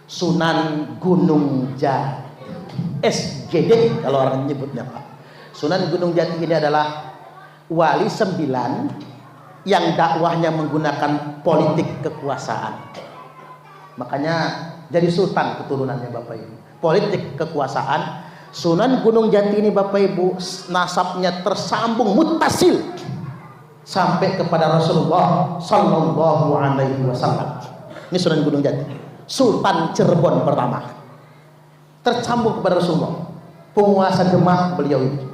Sunan Gunung Jati, SGD kalau orang nyebutnya Pak. Sunan Gunung Jati ini adalah wali 9 yang dakwahnya menggunakan politik kekuasaan. Makanya jadi sultan keturunannya Bapak Ibu. Politik kekuasaan. Sunan Gunung Jati ini Bapak Ibu nasabnya tersambung muttasil sampai kepada Rasulullah Sallallahu Alaihi Wasallam. Ini Sunan Gunung Jati, Sultan Cirebon pertama, tersambung kepada Rasulullah, penguasa Demak beliau ini.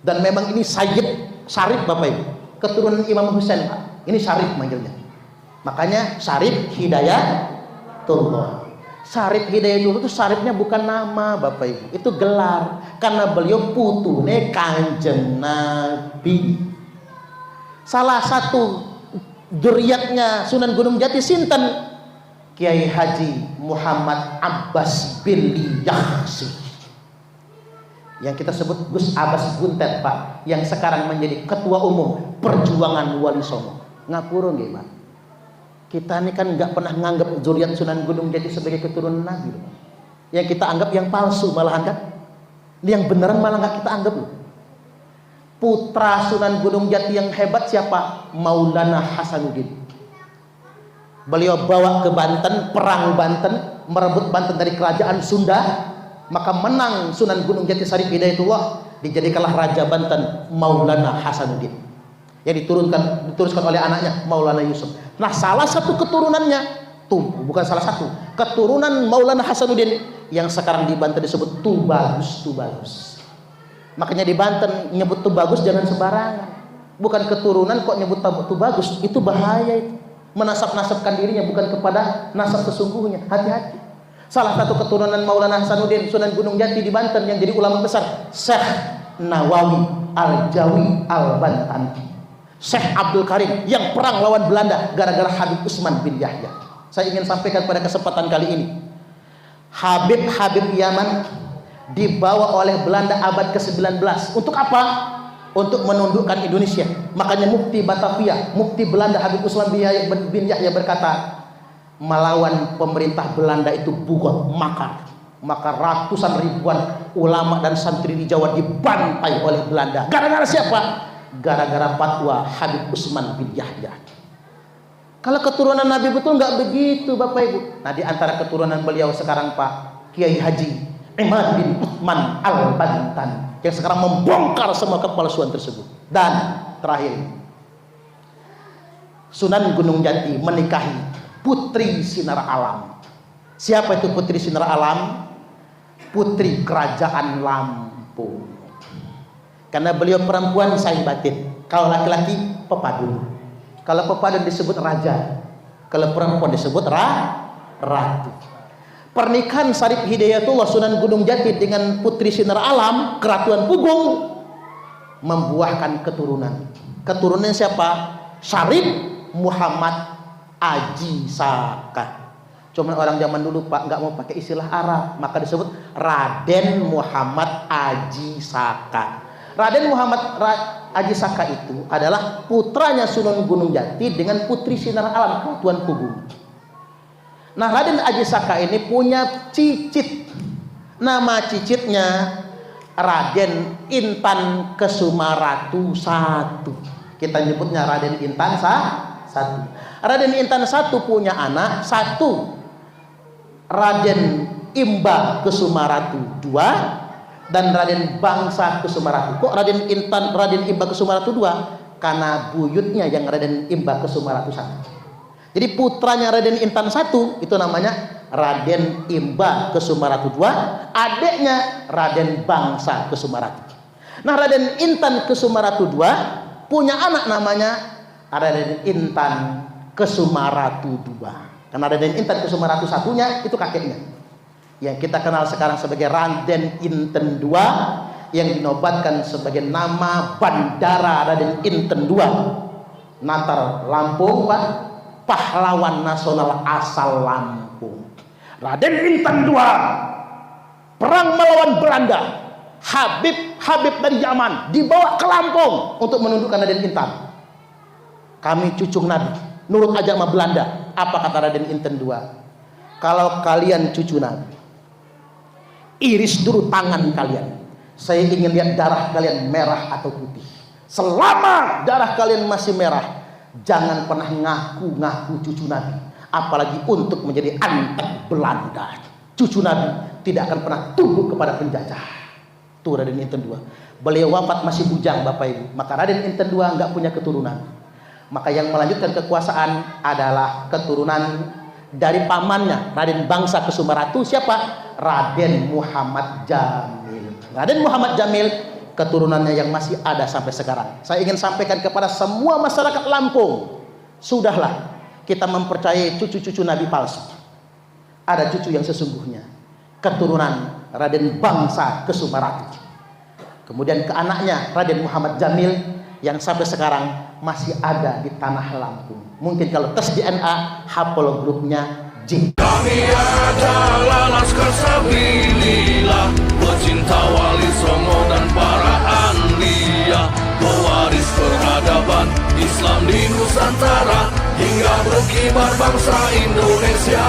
Dan memang ini Sayyid Syarif Bapak Ibu, keturunan Imam Husain Pak. Ini Syarif manggilnya. Makanya Syarif Hidayatullah. Syarif Hidayatullah itu syarifnya bukan nama Bapak Ibu, itu gelar, karena beliau putune Kanjeng Nabi. Salah satu dzurriyyatnya Sunan Gunung Jati sinten? Kiai Haji Muhammad Abbas bin Yaksi, yang kita sebut Gus Abbas Buntet Pak, yang sekarang menjadi ketua umum Perjuangan Wali Songo. Ngapura nggih Pak, kita ini kan nggak pernah nganggap dzurriyyat Sunan Gunung Jati sebagai keturunan Nabi loh. Yang kita anggap yang palsu malahan kan, yang beneran malah nggak kita anggap loh. Putra Sunan Gunung Jati yang hebat siapa? Maulana Hasanuddin. Beliau bawa ke Banten, perang Banten, merebut Banten dari kerajaan Sunda, maka menang Sunan Gunung Jati Syarif Hidayatullah, dijadikanlah Raja Banten Maulana Hasanuddin, yang diteruskan oleh anaknya Maulana Yusuf. Nah, salah satu keturunannya tuh, bukan salah satu, keturunan Maulana Hasanuddin yang sekarang di Banten disebut Tubagus. Makanya di Banten nyebut Tubagus jangan sembarangan. Bukan keturunan kok nyebut Tubagus, itu bahaya itu. Menasab-nasabkan dirinya bukan kepada nasab sesungguhnya. Hati-hati. Salah satu keturunan Maulana Hasanuddin Sunan Gunung Jati di Banten yang jadi ulama besar, Syekh Nawawi Al-Jawi Al-Bantan. Syekh Abdul Karim yang perang lawan Belanda gara-gara Habib Utsman bin Yahya. Saya ingin sampaikan pada kesempatan kali ini, Habib Yaman dibawa oleh Belanda abad ke-19 untuk apa? Untuk menundukkan Indonesia. Makanya Mufti Batavia, Mufti Belanda Habib Utsman bin Yahya berkata, melawan pemerintah Belanda itu bugot, makar. Maka ratusan ribuan ulama dan santri di Jawa dibantai oleh Belanda. Gara-gara siapa? Gara-gara fatwa Habib Utsman bin Yahya. Kalau keturunan Nabi betul nggak begitu Bapak Ibu. Nah, di antara keturunan beliau sekarang Pak Kiai Haji Imad bin Uthman Al-Bantan, yang sekarang membongkar semua kepalsuan tersebut. Dan terakhir, Sunan Gunung Jati menikahi Putri Sinar Alam. Siapa itu Putri Sinar Alam? Putri Kerajaan Lampung. Karena beliau perempuan saing batin. Kalau laki-laki pepadun. Kalau pepadun disebut raja, kalau perempuan disebut ratu. Pernikahan Syarif Hidayatullah Sunan Gunung Jati dengan Putri Sinar Alam Keratuan Pugung membuahkan keturunan. Keturunannya siapa? Syarif Muhammad Aji Saka. Cuma orang zaman dulu Pak nggak mau pakai istilah Arab, maka disebut Raden Muhammad Aji Saka. Raden Muhammad Aji Saka itu adalah putranya Sunan Gunung Jati dengan Putri Sinar Alam Keratuan Pugung. Nah, Raden Aji Saka ini punya cicit. Nama cicitnya Raden Intan Kesumaratu I. Kita nyebutnya Raden Intan I. Raden Intan I punya anak satu, Raden Imba Kesumaratu II dan Raden Bangsa Kesumaratu. Kok Raden Imba Kesumaratu II? Karena buyutnya yang Raden Imba Kesumaratu I. Jadi putranya Raden Intan I itu namanya Raden Imba Kesumaratu II, adiknya Raden Bangsa Kesumaratu. Nah, Raden Intan Kesumaratu II punya anak namanya Raden Intan Kesumaratu II. Karena Raden Intan Kesumaratu I-nya itu kakeknya, yang kita kenal sekarang sebagai Raden Inten II, yang dinobatkan sebagai nama Bandara Raden Inten II. Natar Lampung Pak, pahlawan nasional asal Lampung. Raden Intan II perang melawan Belanda. Habib dari Yaman dibawa ke Lampung untuk menundukkan Raden Intan. Kami cucung Nabi, nurut aja sama Belanda. Apa kata Raden Inten II? kalau kalian cucu Nabi, iris dulu tangan kalian. Saya ingin lihat darah kalian merah atau putih. Selama darah kalian masih merah, jangan pernah ngaku-ngaku cucu Nabi, apalagi untuk menjadi antek Belanda. Cucu Nabi tidak akan pernah tunduk kepada penjajah. Tuh Raden Inten II, beliau wafat masih bujang Bapak Ibu, maka Raden Inten II nggak punya keturunan. Maka yang melanjutkan kekuasaan adalah keturunan dari pamannya Raden Bangsa Kesumaratu. Siapa? Raden Muhammad Jamil. Raden Muhammad Jamil keturunannya yang masih ada sampai sekarang. Saya ingin sampaikan kepada semua masyarakat Lampung, sudahlah kita mempercayai cucu-cucu Nabi palsu. Ada cucu yang sesungguhnya, keturunan Raden Bangsa Kesumaratu. Kemudian ke anaknya Raden Muhammad Jamil yang sampai sekarang masih ada di tanah Lampung. Mungkin kalau tes DNA haplogrupnya J. Kami adalah Laskar Sabilillah, pecinta Wali Songo dan para anbiya, pewaris peradaban Islam di Nusantara hingga berkibar bangsa Indonesia.